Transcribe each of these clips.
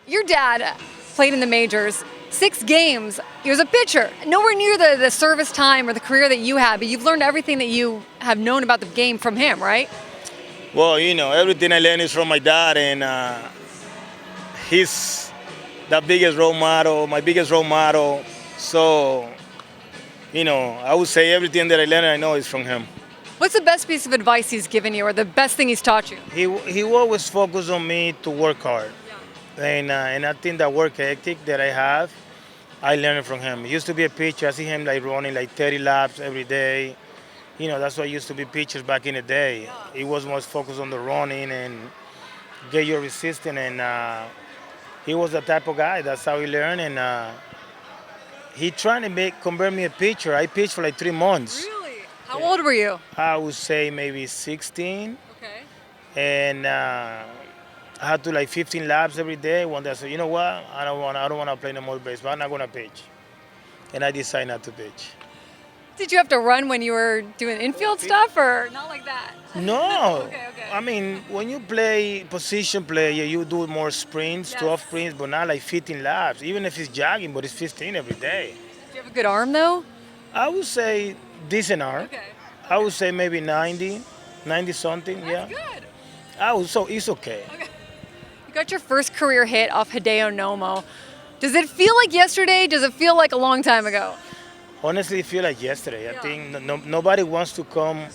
Your dad played in the majors, 6 games. He was a pitcher. Nowhere near the service time or the career that you had, but you've learned everything that you have known about the game from him, right? Well, everything I learned is from my dad, and he's the biggest role model, my biggest role model. So, I would say everything that I learned, I know is from him. What's the best piece of advice he's given you or the best thing he's taught you? He always focused on me to work hard, and I think that work ethic that I have, I learned it from him. He used to be a pitcher. I see him like running like 30 laps every day. That's why I used to be pitchers back in the day. He was most focused on the running and get your resistance, and he was the type of guy. That's how he learned, and he trying to convert me a pitcher. I pitched for like 3 months. Really? How old were you? I would say maybe 16, Okay. and I had to like 15 laps every day. One day I said, you know what? I don't want to play no more baseball. I'm not gonna pitch, and I decided not to pitch. Did you have to run when you were doing infield stuff or not like that? No. Okay. I mean, when you play position player, you do more sprints, Yes. 12 sprints, but not like 15 laps. Even if it's jogging, but it's 15 every day. Do you have a good arm though? I would say decent arm. Okay. I would say maybe 90 something. That's Yeah. good. So it's okay. You got your first career hit off Hideo Nomo. Does it feel like yesterday? Does it feel like a long time ago? Honestly, it feel like yesterday. Yeah. I think nobody wants to come.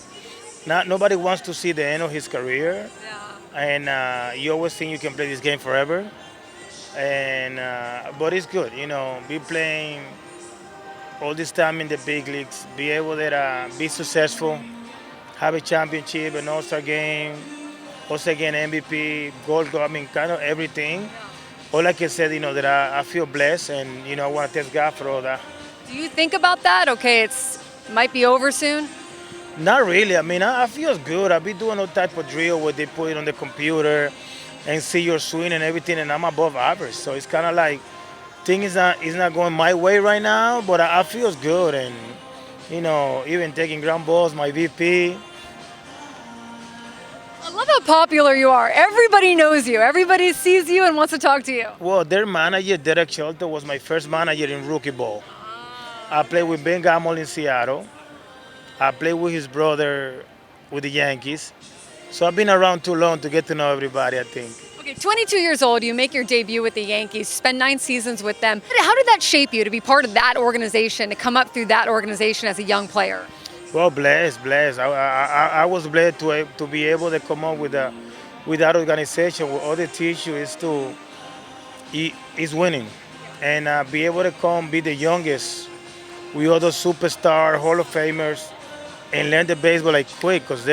Nobody wants to see the end of his career, Yeah. and you always think you can play this game forever. And but it's good, be playing all this time in the big leagues, be able to be successful, have a championship, an All-Star game, also again MVP, gold glove, I mean, kind of everything. All I can say, that I feel blessed, and I want to thank God for all that. Do you think about that? Okay, it might be over soon. Not really. I mean, I feel good. I've been doing all type of drill where they put it on the computer and see your swing and everything, and I'm above average. So it's kind of like things is not going my way right now, but I feel good, and even taking ground balls, my VP. I love how popular you are. Everybody knows you. Everybody sees you and wants to talk to you. Well, their manager, Derek Shelter, was my first manager in rookie ball. I played with Ben Gamble in Seattle. I played with his brother with the Yankees. So I've been around too long to get to know everybody, I think. Okay, 22 years old, you make your debut with the Yankees, spend 9 seasons with them. How did that shape you to be part of that organization, to come up through that organization as a young player? Well, blessed. I was blessed to be able to come up with that organization. What all they teach you is winning, and be able to come be the youngest with other superstar Hall of Famers and learn the baseball like quick, because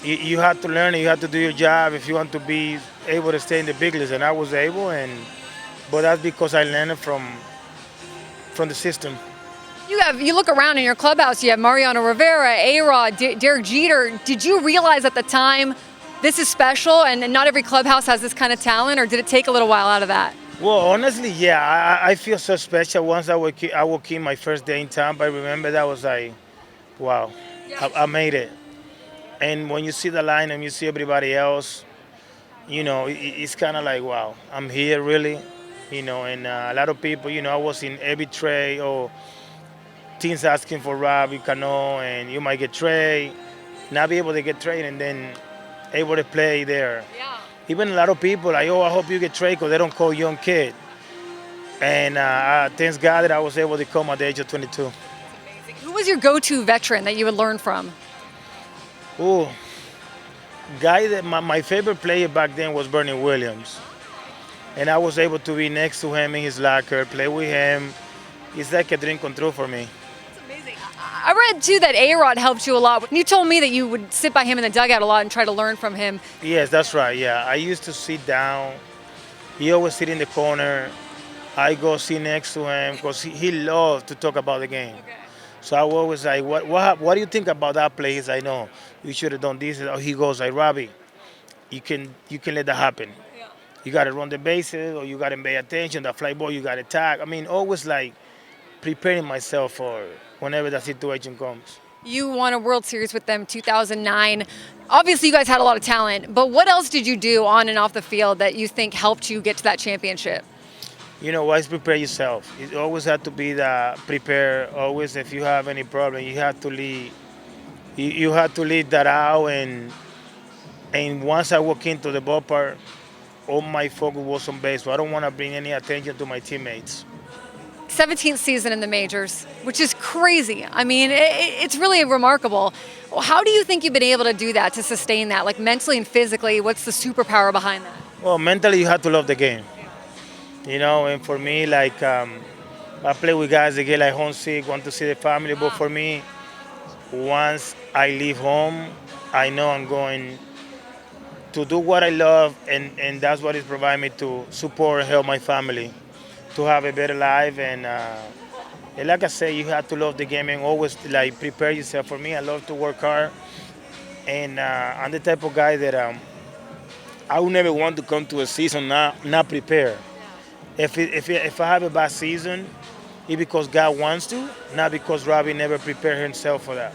you have to learn and you have to do your job if you want to be able to stay in the big leagues, and I was able, but that's because I learned it from the system. You look around in your clubhouse, you have Mariano Rivera, A-Rod, Derek Jeter. Did you realize at the time this is special and not every clubhouse has this kind of talent, or did it take a little while out of that? Well, honestly, yeah, I feel so special. Once I walk in my first day in Tampa, I remember that was like, wow, I made it. And when you see the line and you see everybody else, it's kind of like, wow, I'm here really, and a lot of people, I was in every trade or teams asking for Robbie, Canó, and you might get trade, not be able to get trade, and then able to play there. Yeah. Even a lot of people like, I hope you get trade because they don't call young kid. And thanks God that I was able to come at the age of 22. That's amazing. Who was your go-to veteran that you would learn from? Ooh, my favorite player back then was Bernie Williams. And I was able to be next to him in his locker, play with him. It's like a dream come true for me. That's amazing. I read too that A-Rod helped you a lot. You told me that you would sit by him in the dugout a lot and try to learn from him. Yes, that's right. Yeah, I used to sit down. He always sit in the corner. I go sit next to him because he loved to talk about the game. Okay. So I always like, what do you think about that play? He's like, no, you should have done this. Or he goes like, Robbie, you can let that happen. Yeah. You got to run the bases, or you got to pay attention. The fly ball, you got to tag. I mean, always like preparing myself for whenever that situation comes. You won a World Series with them 2009. Obviously, you guys had a lot of talent, but what else did you do on and off the field that you think helped you get to that championship? You know, always prepare yourself. You always have to be the prepare. Always, if you have any problem, you have to lead. You have to lead that out. And once I walk into the ballpark, all my focus was on baseball. I don't want to bring any attention to my teammates. 17th season in the majors, which is crazy. I mean, it's really remarkable. How do you think you've been able to do that, to sustain that, like mentally and physically? What's the superpower behind that? Well, mentally, you have to love the game. You know, and for me, like, I play with guys that get like homesick, want to see the family. But for me, once I leave home, I know I'm going to do what I love, and that's what is providing me to support and help my family to have a better life. And like I say, you have to love the game and always like prepare yourself. For me, I love to work hard, and I'm the type of guy that I would never want to come to a season not prepared. If I have a bad season, it's because God wants to, not because Robbie never prepared himself for that.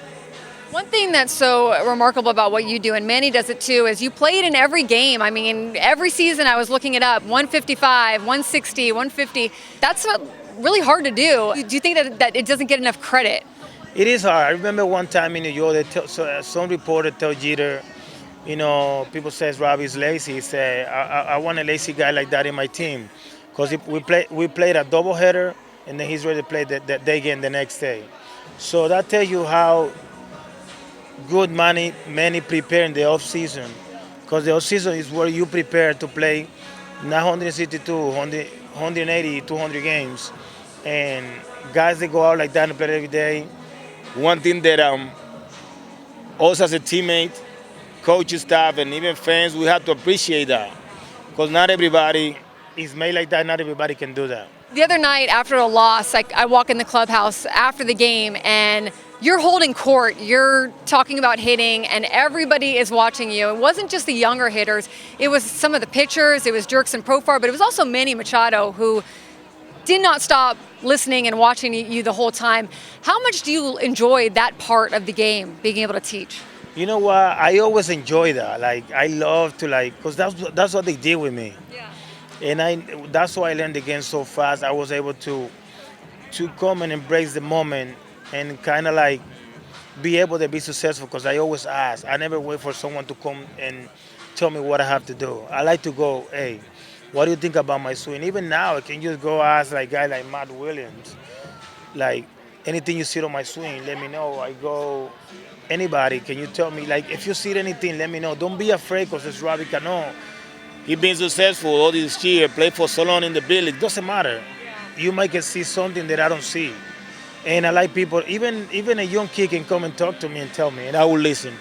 One thing that's so remarkable about what you do, and Manny does it too, is you played in every game. I mean, every season I was looking it up, 155, 160, 150. That's not really hard to do. Do you think that it doesn't get enough credit? It is hard. I remember one time in New York, some reporter told Jeter, you know, people says Robbie's lazy. He said, I want a lazy guy like that in my team. Because we played a doubleheader, and then he's ready to play that day game the next day. So that tells you how good Manny prepare in the off season, because the off season is where you prepare to play 962, 180, 200 games, and guys that go out like that and play every day. One thing that us as a teammate, coaching staff, and even fans, we have to appreciate that, because not everybody is made like that. Not everybody can do that. The other night after a loss, I walk in the clubhouse after the game and you're holding court, you're talking about hitting, and everybody is watching you. It wasn't just the younger hitters, it was some of the pitchers, it was Jerkson Profar, but it was also Manny Machado, who did not stop listening and watching you the whole time. How much do you enjoy that part of the game, being able to teach? You know what? I always enjoy that. Like, I love to, like, because that's what they did with me. Yeah. And that's why I learned the game so fast. I was able to come and embrace the moment and kind of like be able to be successful, because I always ask. I never wait for someone to come and tell me what I have to do. I like to go, hey, what do you think about my swing? Even now, I can just go ask like guy like Matt Williams, like, anything you see on my swing, let me know. I go, anybody, can you tell me? Like, if you see anything, let me know. Don't be afraid, because it's Robbie Canó. He's been successful all this year, played for so long in the village. Doesn't matter. You might can see something that I don't see. And I like people, even a young kid can come and talk to me and tell me, and I will listen.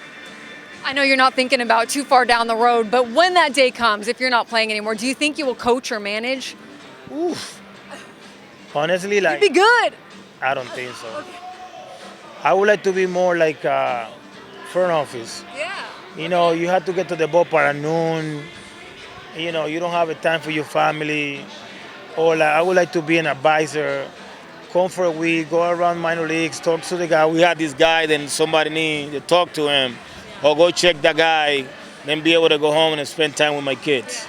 I know you're not thinking about too far down the road, but when that day comes, if you're not playing anymore, do you think you will coach or manage? Oof. Honestly, like, You'd be good. I don't think so. I would like to be more like front office. Yeah. You know, you have to get to the ballpark at noon. You know, you don't have a time for your family. Or like, I would like to be an advisor. Come for a week, go around minor leagues, talk to the guy. We had this guy, then somebody need to talk to him. Or go check that guy, then be able to go home and spend time with my kids.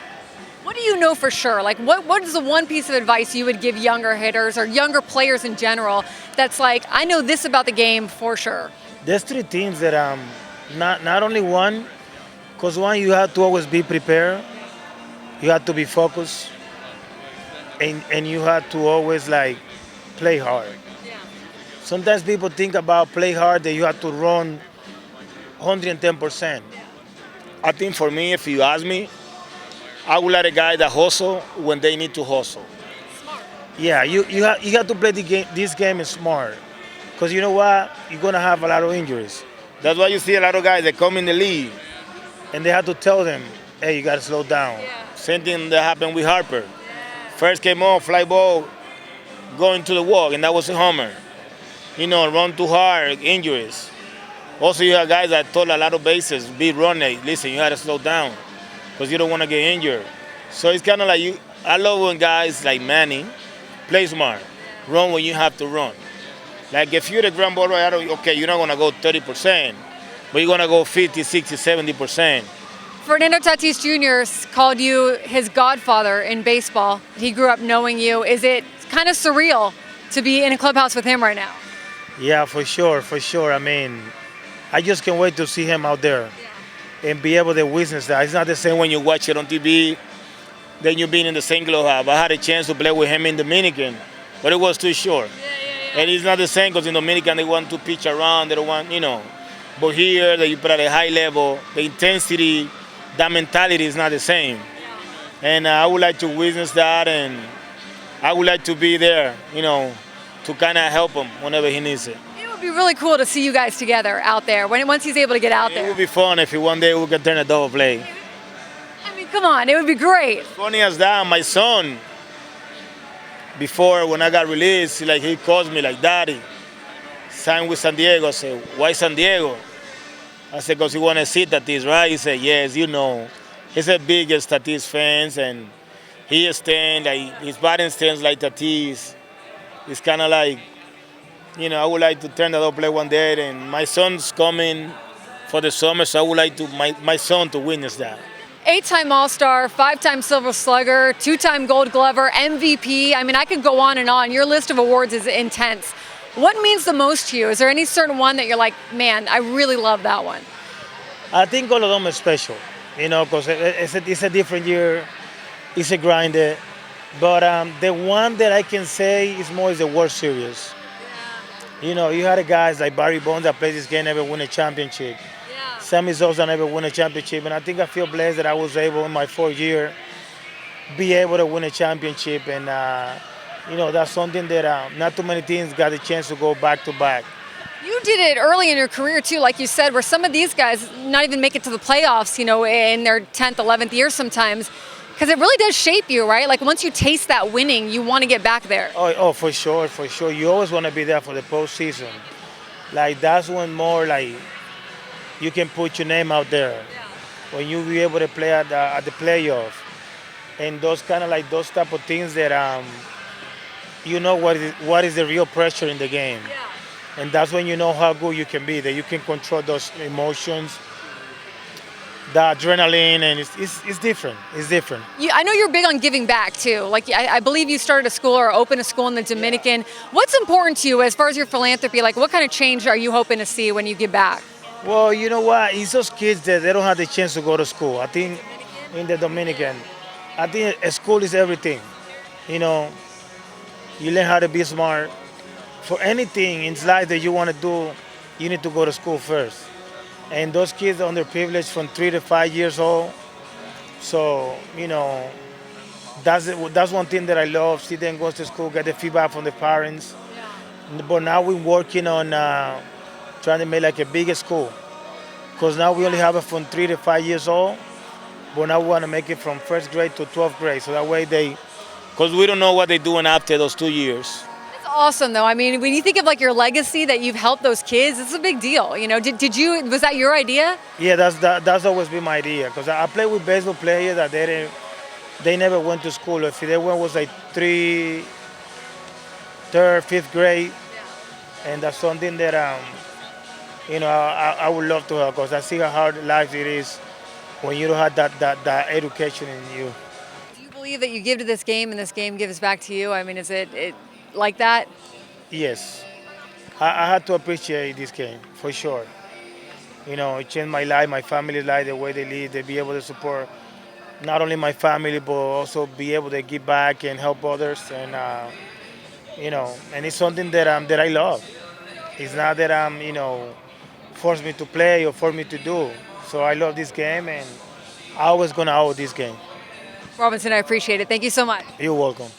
What do you know for sure? Like, what is the one piece of advice you would give younger hitters or younger players in general that's like, I know this about the game for sure? There's three things that not only one, because one, you have to always be prepared. You have to be focused. And you have to always like play hard. Yeah. Sometimes people think about play hard that you have to run 110%. I think for me, if you ask me, I would let a guy that hustle when they need to hustle. Smart. Yeah, you have to play this game is smart, because you know what, you're gonna have a lot of injuries. That's why you see a lot of guys that come in the league, and they have to tell them, hey, you gotta slow down. Yeah. Same thing that happened with Harper. First came off, fly ball, going to the walk, and that was a homer. You know, run too hard, injuries. Also, you have guys that told a lot of bases, be running. Listen, you got to slow down, because you don't want to get injured. So it's kind of like I love when guys like Manny play smart, run when you have to run. Like if you're the ground ball right, okay, you're not gonna go 30%, but you're gonna go 50, 60, 70%. Fernando Tatis Jr. called you his godfather in baseball. He grew up knowing you. Is it kind of surreal to be in a clubhouse with him right now? Yeah, for sure, for sure. I mean, I just can't wait to see him out there and be able to witness that. It's not the same when you watch it on TV, then you being in the same clubhouse. I had a chance to play with him in Dominican, but it was too short. And it's not the same because in Dominican they want to pitch around, they don't want, But here, that you put at a high level, the intensity, that mentality is not the same. And I would like to witness that, and I would like to be there, to kind of help him whenever he needs it. It would be really cool to see you guys together out there once he's able to get out It there. would be fun if one day we can turn a double play. I mean, come on, it would be great. Funny as that, my son, before when I got released, like he calls me like, Daddy, sign with San Diego. I said, why San Diego? I said, because he want to see Tatis, right? He said, yes, He's the biggest Tatis fans, and he stands, like, his body stands like Tatis. It's kind of like, I would like to turn the double play one day, and my son's coming for the summer, so I would like to my son to witness that. 8-time All-Star, 5-time Silver Slugger, 2-time Gold Glover, MVP. I mean, I could go on and on. Your list of awards is intense. What means the most to you? Is there any certain one that you're like, man, I really love that one? I think all of them are special, because it's a different year. It's a grinder. But the one that I can say is the World Series. You had guys like Barry Bonds that played this game, never win a championship. Sammy Sosa never won a championship, and I think I feel blessed that I was able in my 4th year be able to win a championship, and that's something that not too many teams got a chance to go back to back. You did it early in your career too, like you said, where some of these guys not even make it to the playoffs, in their 10th, 11th year sometimes, because it really does shape you, right? Like once you taste that winning, you want to get back there. Oh, for sure, for sure. You always want to be there for the postseason. Like that's when more like you can put your name out there when you be able to play at the playoff, and those kind of like those type of things that what is the real pressure in the game, and that's when you know how good you can be, that you can control those emotions, the adrenaline, and it's different. It's different. I know you're big on giving back too. Like I believe you started a school or opened a school in the Dominican. What's important to you as far as your philanthropy? Like what kind of change are you hoping to see when you give back? Well, you know what? It's those kids that they don't have the chance to go to school. I think in the Dominican, I think a school is everything. You learn how to be smart. For anything in life that you want to do, you need to go to school first. And those kids are underprivileged from 3 to 5 years old. So, that's one thing that I love. See them go to school, get the feedback from the parents. But now we're working on trying to make like a bigger school, because now we only have it from 3 to 5 years old, but now we want to make it from 1st grade to 12th grade, so that way because we don't know what they're doing after those 2 years. That's awesome though. I mean, when you think of like your legacy that you've helped those kids, it's a big deal. Was that your idea? Yeah, that's always been my idea, because I played with baseball players that they never went to school. If they went was like 3rd, 5th grade, and that's something that I would love to help, because I see how hard life it is when you don't have that education in you. Do you believe that you give to this game and this game gives back to you? I mean, is it like that? Yes. I had to appreciate this game, for sure. It changed my life, my family's life, the way they live, they be able to support not only my family, but also be able to give back and help others. And, and it's something that I love. It's not that force me to play or force me to do. So I love this game, and I always gonna owe this game. Robinson, I appreciate it. Thank you so much. You're welcome.